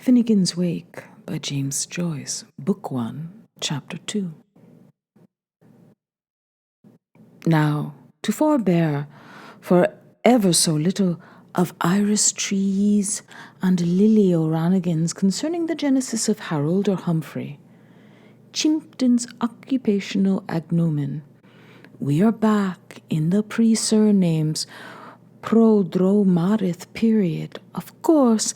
Finnegans Wake by James Joyce, Book 1, Chapter 2. Now, to forbear for ever so little of iris trees and lily oranigans concerning the genesis of Harold or Humphrey, Chimpton's occupational agnomen, we are back in the pre-surnames prodromarith period, of course,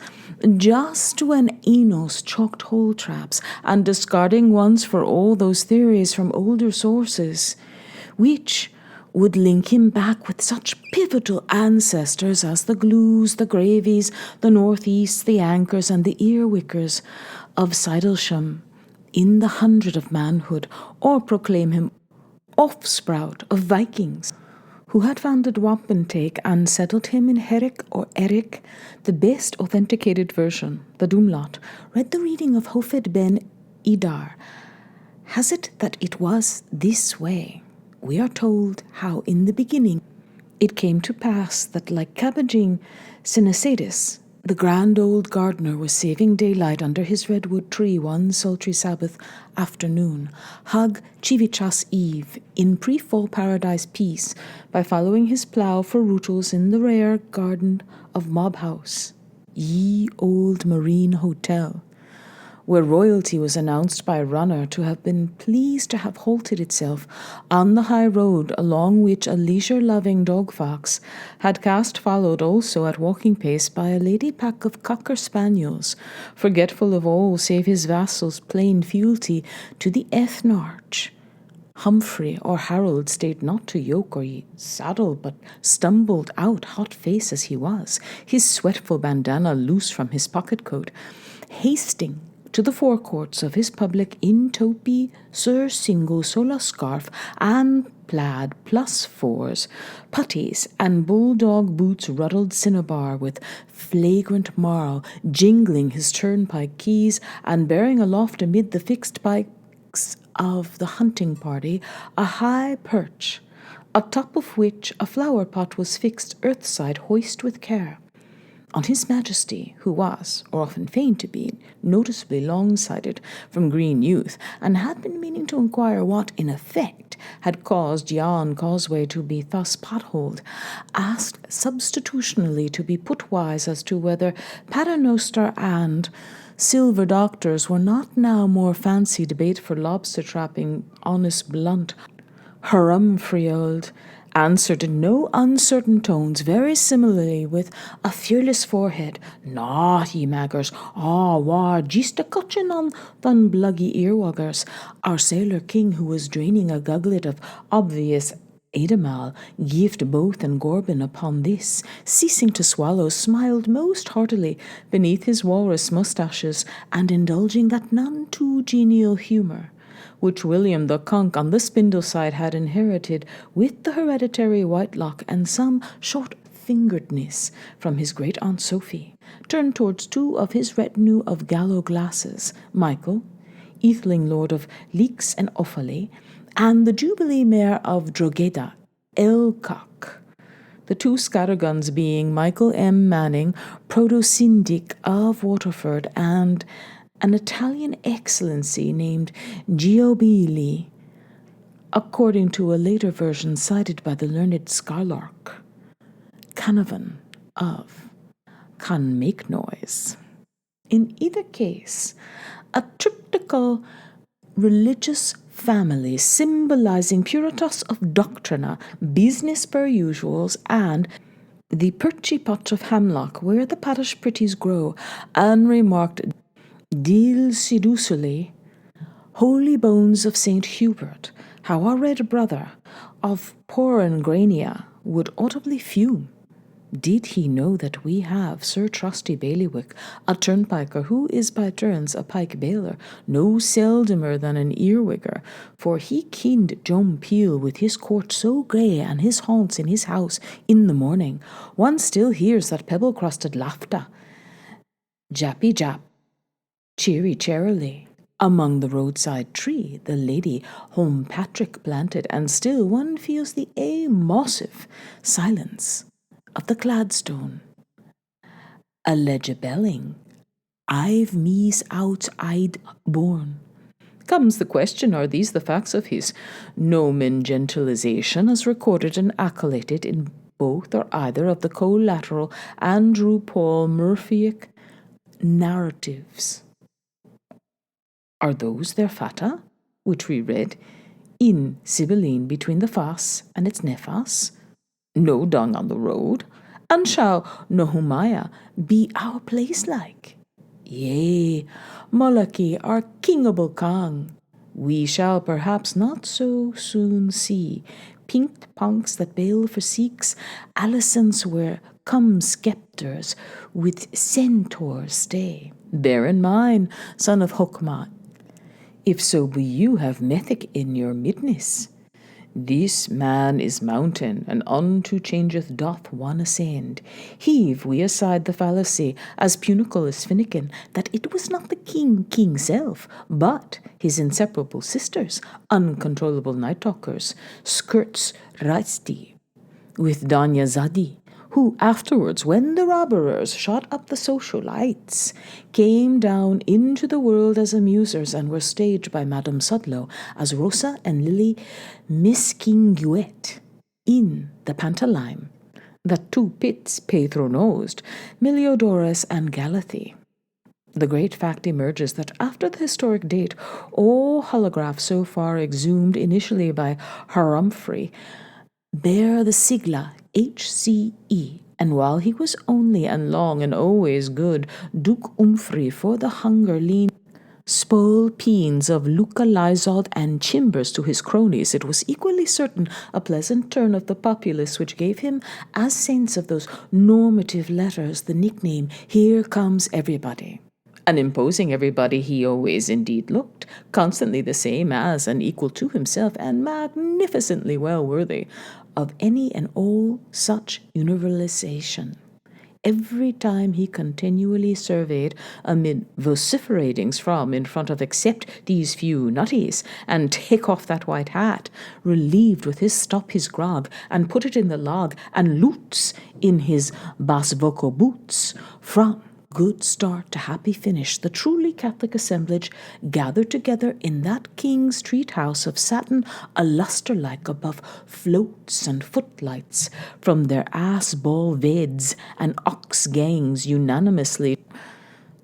just when Enos chalked hole traps and discarding ones for all those theories from older sources, which would link him back with such pivotal ancestors as the Glues, the Gravies, the Northeast, the Anchors, and the Earwickers of Sidlesham in the 100 of manhood, or proclaim him offsprout of Vikings, who had founded Wapentake and settled him in Herrick or Eric, the best authenticated version, the Dumlot, read the reading of Hofed ben Idar, has it that it was this way. We are told how in the beginning it came to pass that like cabbaging Sinesadis, the grand old gardener was saving daylight under his redwood tree one sultry Sabbath afternoon, hug Chivichas Eve, in pre-fall paradise peace, by following his plough for rootles in the rare garden of Mobhouse, ye old marine hotel, where royalty was announced by a runner to have been pleased to have halted itself on the high road along which a leisure-loving dog-fox had cast followed also at walking pace by a lady pack of cocker spaniels, forgetful of all save his vassal's plain fealty to the ethnarch. Humphrey or Harold stayed not to yoke or saddle, but stumbled out, hot-faced as he was, his sweatful bandana loose from his pocket-coat, hasting to the forecourts of his public in topi, surcingle, sola scarf, and plaid plus fours, puttees, and bulldog boots ruddled cinnabar with flagrant marl, jingling his turnpike keys, and bearing aloft amid the fixed pikes of the hunting party a high perch, atop of which a flower pot was fixed earthside hoist with care. On his Majesty, who was, or often feigned to be, noticeably long-sighted from green youth, and had been meaning to inquire what, in effect, had caused yon causeway to be thus potholed, asked substitutionally to be put wise as to whether Paternoster and silver doctors were not now more fancied bait for lobster-trapping honest blunt Harumfriold, answered in no uncertain tones, very similarly with a fearless forehead, "Naught, ye maggers, war jist a cutchin on thun bluggy earwaggers." Our sailor king, who was draining a guglet of obvious Edamal, gift both and Gorbin upon this, ceasing to swallow, smiled most heartily beneath his walrus moustaches, and indulging that none too genial humour which William the Conk on the Spindleside had inherited with the hereditary whitelock and some short-fingeredness from his great-aunt Sophie, turned towards two of his retinue of gallow glasses, Michael, Etheling lord of Leeks and Offaly, and the Jubilee mayor of Drogheda, Elcock, the two scatterguns being Michael M. Manning, proto-syndic of Waterford, and an Italian excellency named Giobili, according to a later version cited by the learned Scarlark, Canavan of Can Make Noise. In either case, a triptychal religious family symbolizing puritas of doctrina, business per usuals, and the perchy pot of Hamlock, where the parish pretties grow, unremarked Dil Sidusuli, holy bones of St. Hubert, how our red brother of Porangrania would audibly fume, did he know that we have Sir Trusty Bailiwick, a turnpiker who is by turns a pike bailier, no seldomer than an earwigger, for he kenned John Peel with his court so grey and his haunts in his house in the morning. One still hears that pebble-crusted laughter, jappy jap, cheery cheerily, among the roadside tree the Lady Home Patrick planted, and still one feels the emossive silence of the Gladstone. A legibelling I've me's out-eyed born. Comes the question, are these the facts of his nomen gentilization as recorded and accoladed in both or either of the collateral Andrew Paul Murphyic narratives? Are those their fata, which we read in Sibylline between the Fas and its Nefas? No dung on the road, and shall Nehemiah be our place like? Yea, Molochi, our kingable Kang, we shall perhaps not so soon see pinked punks that bail for Sikhs, Alisons where come sceptres with centaurs stay. Bear in mind, son of Hokmah, if so be you have methic in your midness. This man is mountain, and unto changeth doth one ascend. Heave we aside the fallacy, as punicle as Finnegan, that it was not the king self, but his inseparable sisters, uncontrollable night-talkers, skirts Rasti, with Danya Zadi, who afterwards, when the robberers shot up the social lights, came down into the world as amusers and were staged by Madame Sudlow as Rosa and Lily Miskinguet in the pantomime that two pits patronosed, Meliodorus and Galathy. The great fact emerges that after the historic date, all holographs so far exhumed initially by Harumphry bear the sigla HCE, and while he was only and long and always good Duke Umfrey for the hunger lean spoil peens of Luca Lysold and Chimbers to his cronies, it was equally certain a pleasant turn of the populace which gave him, as saints of those normative letters, the nickname Here Comes Everybody. An imposing everybody he always indeed looked, constantly the same as and equal to himself, and magnificently well worthy of any and all such universalization. Every time he continually surveyed amid vociferatings from in front of except these few nutties, and take off that white hat, relieved with his stop his grog, and put it in the log, and loots in his bass vocal boots, from good start to happy finish, the truly Catholic assemblage gathered together in that king's treat house of satin, a lustre-like above floats and footlights, from their ass-ball veds and ox gangs unanimously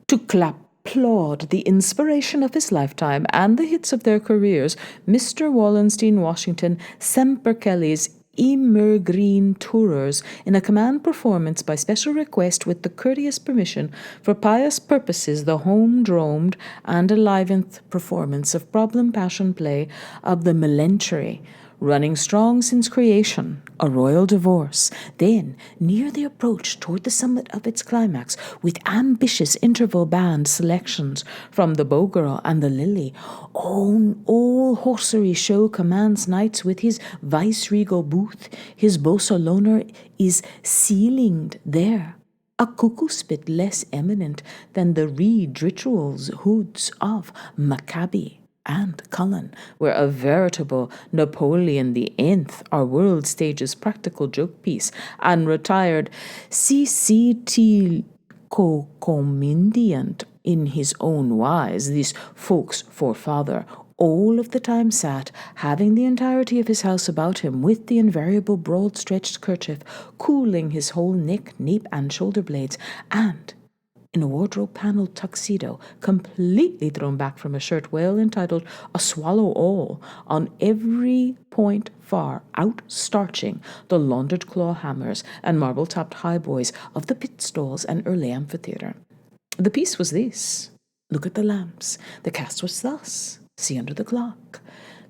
to applaud the inspiration of his lifetime and the hits of their careers, Mr. Wallenstein Washington Semper Kelly's Immergreen Tourers, in a command performance by special request with the courteous permission for pious purposes, the home-dromed and enlivened performance of problem passion play of the Melancholy, running strong since creation, a royal divorce, then, near the approach toward the summit of its climax, with ambitious interval band selections from the Bowgirl and the Lily, all horsery show commands nights with his vice-regal booth, his Beausaloner is ceilinged there, a cuckoo spit less eminent than the reed rituals hoods of Maccabi and Cullen, where a veritable Napoleon the Nth, our world stage's practical joke piece, and retired CCT co-comediant in his own wise, this folks' forefather, all of the time sat, having the entirety of his house about him, with the invariable broad-stretched kerchief cooling his whole neck, nape, and shoulder blades, and in a wardrobe-panelled tuxedo, completely thrown back from a shirt well entitled A Swallow All, on every point far out-starching the laundered claw hammers and marble-topped highboys of the pit stalls and early amphitheatre. The piece was this. Look at the lamps. The cast was thus. See under the clock.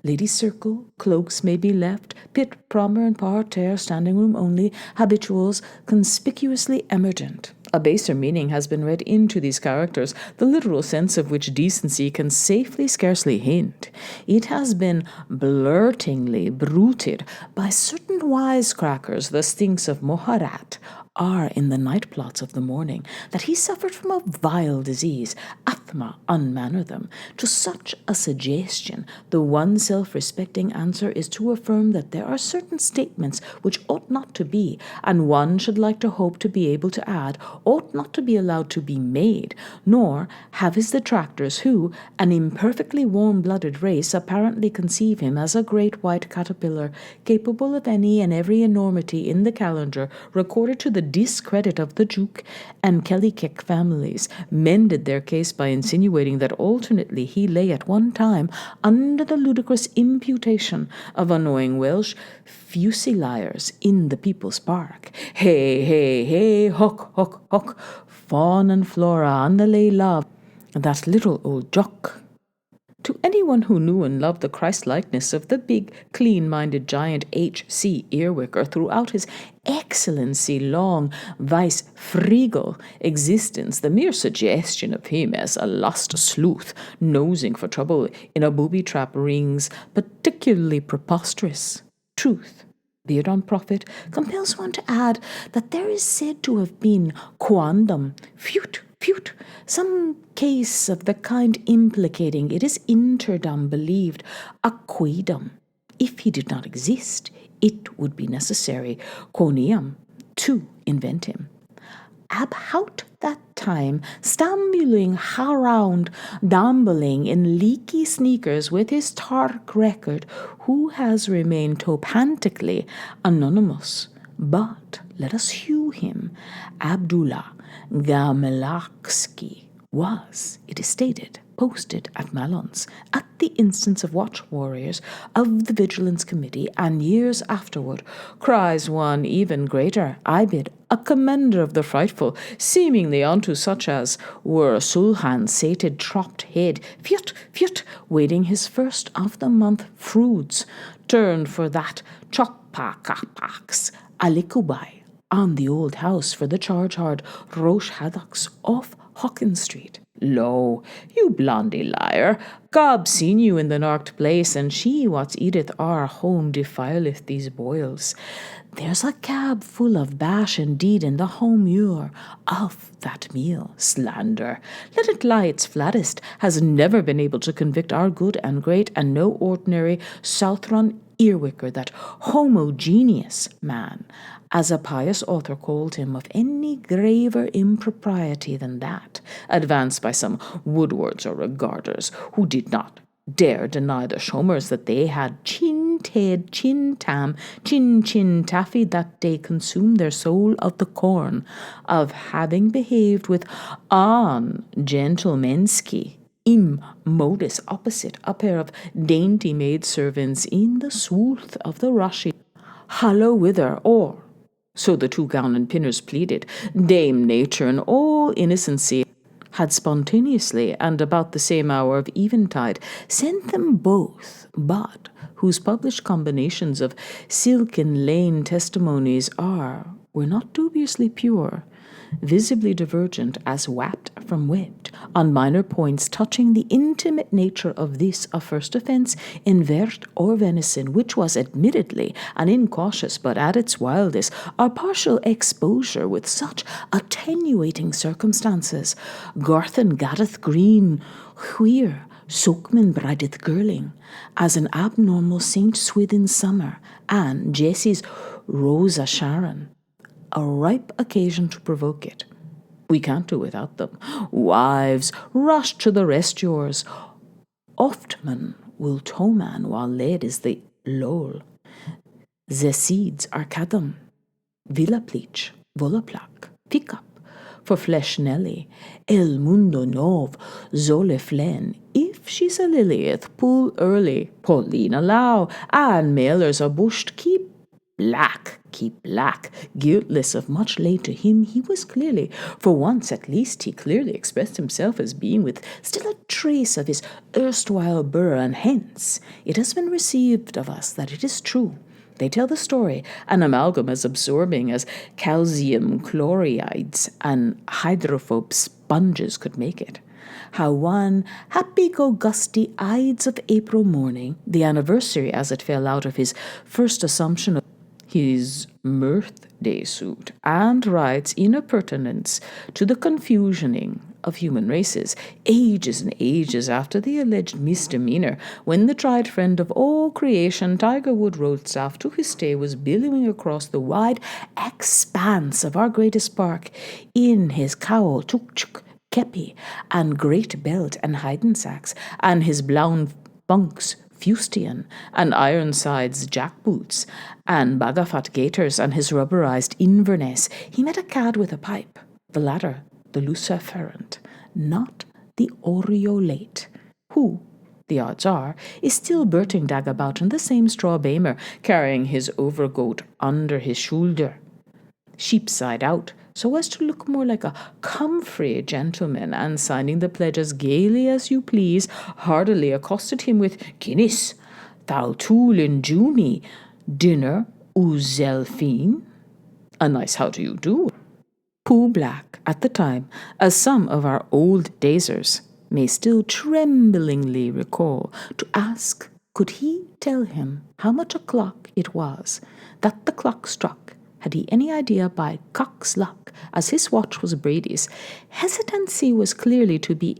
Ladies' circle, cloaks may be left, pit, promer, and parterre, standing room only, habituals conspicuously emergent. A baser meaning has been read into these characters, the literal sense of which decency can safely scarcely hint. It has been blurtingly bruited by certain wisecrackers, the stinks of Moharat are in the night plots of the morning, that he suffered from a vile disease, a athma unmanner them. To such a suggestion, the one self-respecting answer is to affirm that there are certain statements which ought not to be, and one should like to hope to be able to add, ought not to be allowed to be made, nor have his detractors who, an imperfectly warm-blooded race, apparently conceive him as a great white caterpillar, capable of any and every enormity in the calendar, recorded to the discredit of the Duke and Kellykeck families, mended their case by insinuating that alternately he lay at one time under the ludicrous imputation of annoying Welsh fusiliers in the People's Park. Hey, hey, hey, hock, hock, hock, Fawn and Flora and the lay love, that little old Jock. To anyone who knew and loved the Christ-likeness of the big, clean-minded giant H.C. Earwicker throughout his excellency long vice-fregal existence, the mere suggestion of him as a lost sleuth nosing for trouble in a booby-trap rings particularly preposterous. Truth, be it on profit, compels one to add that there is said to have been quondam, feut, some case of the kind implicating, it is interdam believed, a quidam. If he did not exist, it would be necessary, quoniam, to invent him. About that time, stumbling around, dumbling in leaky sneakers with his Tark record, who has remained topantically anonymous. But let us hew him. Abdullah Gamelakski was, it is stated, posted at Malons at the instance of watch warriors of the Vigilance Committee, and years afterward cries one even greater, Ibid, a commender of the frightful, seemingly unto such as were Sulhan sated tropped head, fiut, waiting his first of the month fruits, turned for that chopakapax alikubai on the old house for the charge-hard Roche haddocks off Hawkins Street. Lo, you blondy liar, Gob seen you in the narked place, and she what eateth our home defileth these boils. There's a cab full of bash indeed in the home muir of that meal. Slander, let it lie its flattest, has never been able to convict our good and great and no ordinary Southrun Earwicker, that homogeneous man, as a pious author called him, of any graver impropriety than that, advanced by some Woodwards or Regarders, who did not dare deny the Shomers that they had chin-ted, chin-tam, chin-taffy that day consumed their soul of the corn, of having behaved with on gentlemanski modus opposite a pair of dainty maidservants in the swooth of the rushy hallow whither, or, so the two gown and pinners pleaded, Dame Nature in all innocency had spontaneously, and about the same hour of eventide, sent them both, but whose published combinations of silken lane testimonies were not dubiously pure, visibly divergent as wapped from wet, on minor points touching the intimate nature of this a first offence in vert or venison, which was admittedly an incautious, but at its wildest, a partial exposure with such attenuating circumstances. Garthen gaddeth green, wheer Soakman brideth girling, as an abnormal Saint Swithin summer, and Jessie's Rosa Sharon, a ripe occasion to provoke it. We can't do without them. Wives, rush to the rescuers. Oftman will towman while led is the lol. The seeds are cadam. Villa pleach, volaplak, pick up. For flesh Nelly, el mundo nov, zole flen. If she's a Lilith, pull early. Paulina Lau, and mailers are bushed, keep black, guiltless of much laid to him. He was clearly, for once at least, he clearly expressed himself as being with still a trace of his erstwhile burr, and hence it has been received of us that it is true. They tell the story, an amalgam as absorbing as calcium chlorides and hydrophobe sponges could make it. How one happy-go-gusty Ides of April morning, the anniversary as it fell out of his first assumption of his mirth day suit, and writes in appurtenance to the confusioning of human races, ages and ages after the alleged misdemeanor, when the tried friend of all creation, Tiger Wood Roadstaff, to his stay was billowing across the wide expanse of our greatest park in his cowl, tuk-chuk, kepi, and great belt and hiding sacks, and his blown bunks, fustian, and Ironsides jackboots, and Bagafat gaiters, and his rubberized Inverness, he met a cad with a pipe, the latter the luciferant, not the aureolate, who, the odds are, is still Berting dag about in the same straw bamer, carrying his overcoat under his shoulder, sheepside out, so as to look more like a comfrey gentleman, and signing the pledge as gaily as you please, heartily accosted him with Guinness, thou tool in Junie, dinner Uzelfine. A nice how do you do. Pooh Black, at the time, as some of our old dazers may still tremblingly recall, to ask could he tell him how much o'clock it was that the clock struck. Had he any idea by cock's luck, as his watch was Brady's, hesitancy was clearly to be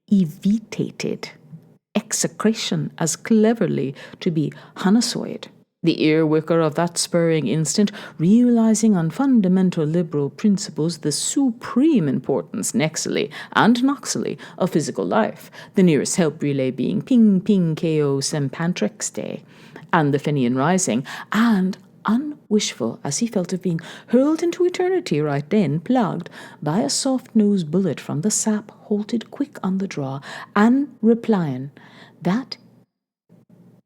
evitated, execration as cleverly to be hunnisoid. The ear-wicker of that spurring instant, realizing on fundamental liberal principles the supreme importance nexally and noxally of physical life, the nearest help relay being ping ping ko St. Patrick's Day, and the Fenian Rising, and unwishful as he felt of being hurled into eternity right then, plugged by a soft-nosed bullet from the sap, halted quick on the draw, and replying that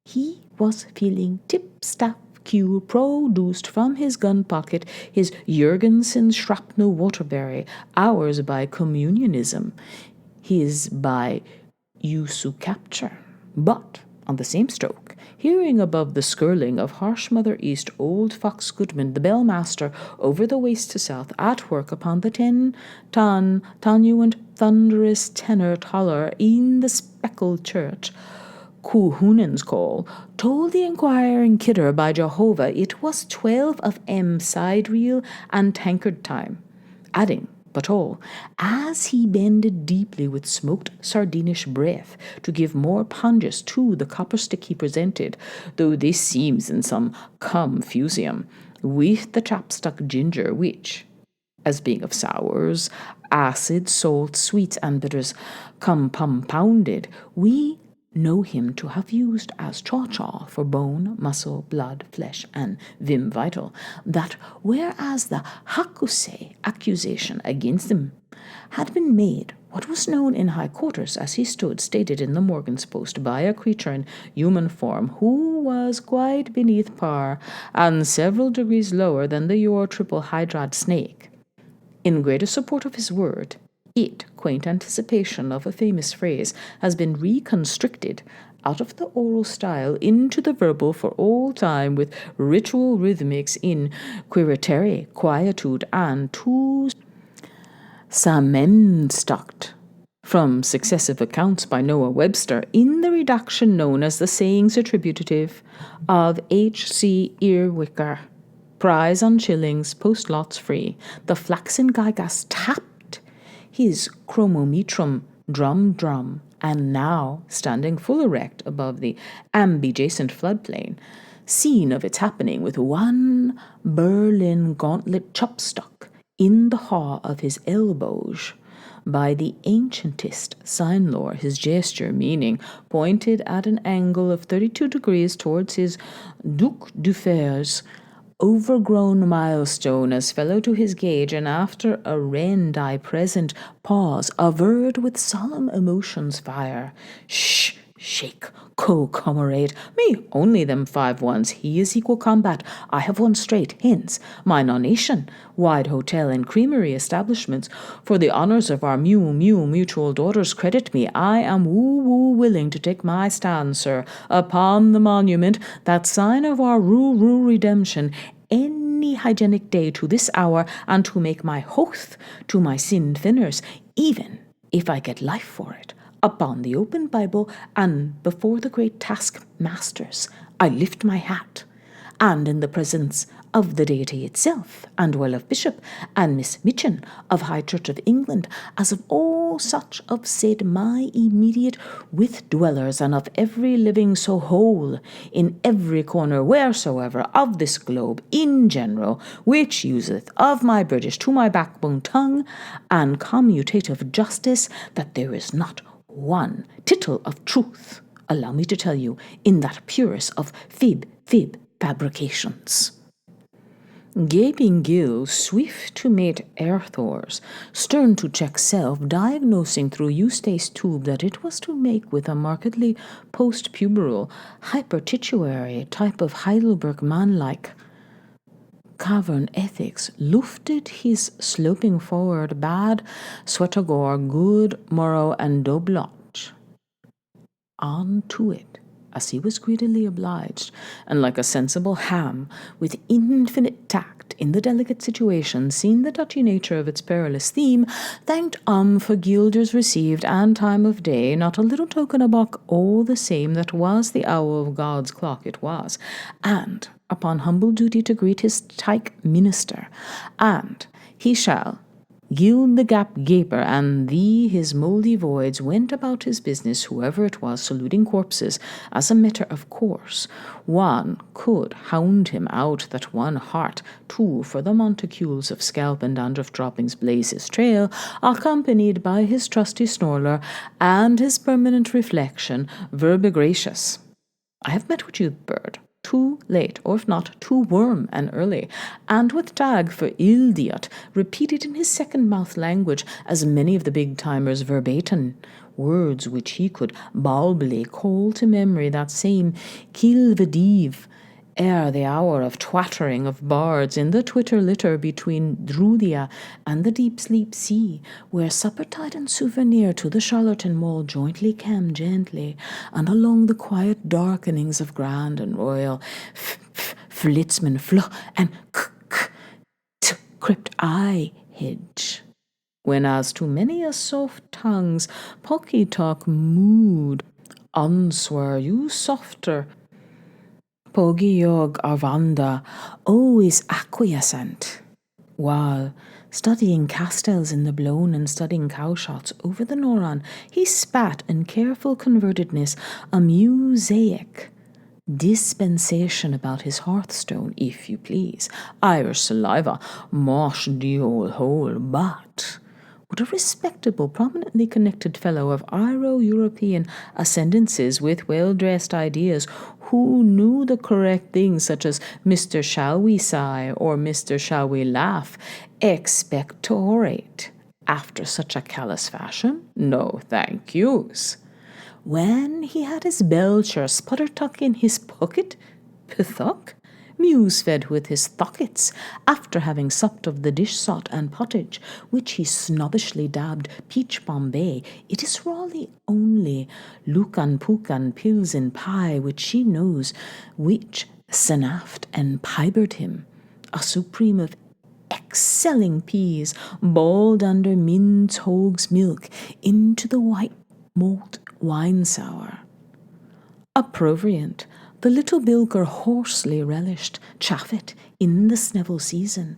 he was feeling tip-staff cue produced from his gun pocket, his Jurgensen shrapnel waterbury, ours by communionism, his by usu capture. But on the same stroke, hearing above the skirling of harsh Mother East old Fox Goodman, the bellmaster, over the waste to south, at work upon the 10-ton, tonuant, thunderous tenor toller in the speckled church, Cuhunen's call, told the inquiring kidder by Jehovah it was 12 of M side reel and tankard time, adding, but all, as he bended deeply with smoked sardinish breath to give more punges to the copper stick he presented, though this seems in some confusium, with the chapstuck ginger, which, as being of sours, acid, salt, sweets, and bitters compounded, we know him to have used as chaw-chaw for bone, muscle, blood, flesh, and vim vital, that whereas the hakuse accusation against him had been made what was known in high quarters as he stood stated in the Morgan's Post by a creature in human form who was quite beneath par and several degrees lower than the your triple hydrad snake, in greater support of his word, it, quaint anticipation of a famous phrase, has been reconstricted out of the oral style into the verbal for all time, with ritual rhythmics in quiritere, quietude, and to samenstocked from successive accounts by Noah Webster in the redaction known as the sayings attributive of H.C. Earwicker. Prize on shillings, post lots free. The flaxen Gygas tapped his chromometrum drum, and now, standing full erect above the ambijacent floodplain, scene of its happening with one Berlin gauntlet chopstock in the haw of his elbows, by the ancientest sign lore, his gesture meaning pointed at an angle of 32 degrees towards his Duc du Fer's overgrown milestone as fellow to his gauge, and after a rendi present pause, averred with solemn emotions fire, shake, co-comrade, me only them 5 ones, he is equal combat, I have one straight, hence my nonation, wide hotel and creamery establishments, for the honours of our mutual daughters credit me, I am woo willing to take my stand, sir, upon the monument, that sign of our rue redemption, any hygienic day to this hour, and to make my oath to my sin thinners, even if I get life for it, upon the open Bible, and before the great taskmasters, I lift my hat, and in the presence of the deity itself, and well of bishop and Miss Mitchin of High Church of England, as of all such of said my immediate with dwellers, and of every living so whole in every corner wheresoever of this globe in general, which useth of my British to my backbone tongue and commutative justice, that there is not one tittle of truth, allow me to tell you, in that purest of fib fabrications. Gaping gills, swift to mate earthors, stern to check self, diagnosing through Eustace tube that it was to make with a markedly post-puberal, hypertituary type of Heidelberg man-like cavern ethics, lufted his sloping forward bad sweatagore good morrow and doblot on to it, as he was greedily obliged, and like a sensible ham, with infinite tact in the delicate situation, seeing the touchy nature of its perilous theme, thanked for guilders received and time of day, not a little token abock all the same that was the hour of God's clock it was, and upon humble duty to greet his tyke minister, and he shall gild the gap gaper, and thee his mouldy voids went about his business, whoever it was, saluting corpses, as a matter of course. One could hound him out that one heart, two for the monticules of scalp and dandruff droppings blaze his trail, accompanied by his trusty snorler and his permanent reflection, verbigracious. I have met with you, bird, too late, or if not, too warm and early, and with tag for idiot, repeated in his second mouth language as many of the big-timers verbatim, words which he could baldly call to memory that same kilvedive, ere the hour of twattering of bards in the twitter-litter between Drulia and the deep-sleep sea, where supper-tide and souvenir to the Charlatan Mall jointly came gently, and along the quiet darkenings of grand and royal Flitzman and crept I hedge. When as to many a soft tongue's pocky talk mood, answer you softer, Pogiog Arvanda always acquiescent, while studying castles in the blown and studying cowshots over the Noran, he spat in careful convertedness a musaic dispensation about his hearthstone, if you please, Irish saliva, mosh the old hole, but what a respectable, prominently connected fellow of Iro-European ascendances with well-dressed ideas, who knew the correct things such as Mr. Shall we sigh or Mr. Shall we laugh, expectorate after such a callous fashion? No, thank yous. When he had his belcher sputtertuck in his pocket, pithock, muse-fed with his thockets, after having supped of the dish-sot and pottage, which he snobbishly dabbed peach Bombay, it is rawly only lucan-pucan pills in pie, which she knows, which senaft and pibered him, a supreme of excelling peas, balled under mince hog's milk into the white malt wine sour. A proviant the little bilker hoarsely relished, chaffet in the snevel season,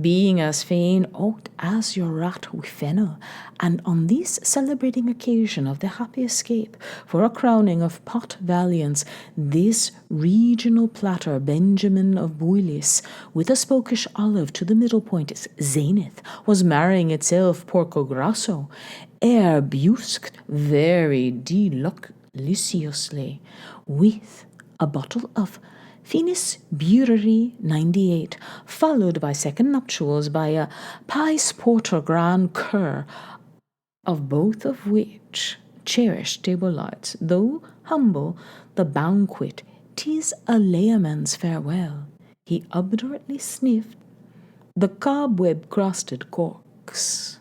being as fain ought as your rat with fennel, and on this celebrating occasion of the happy escape, for a crowning of pot valiance, this regional platter Benjamin of Builis, with a spokish olive to the middle point its zenith, was marrying itself porco grasso, ere busked very deliciously, with a bottle of Finis Brewery 98, followed by second nuptials by a Pies Porter Grand Cur, of both of which cherished table lights, though humble the banquet, 'tis a layman's farewell. He obdurately sniffed the cobweb-crusted corks.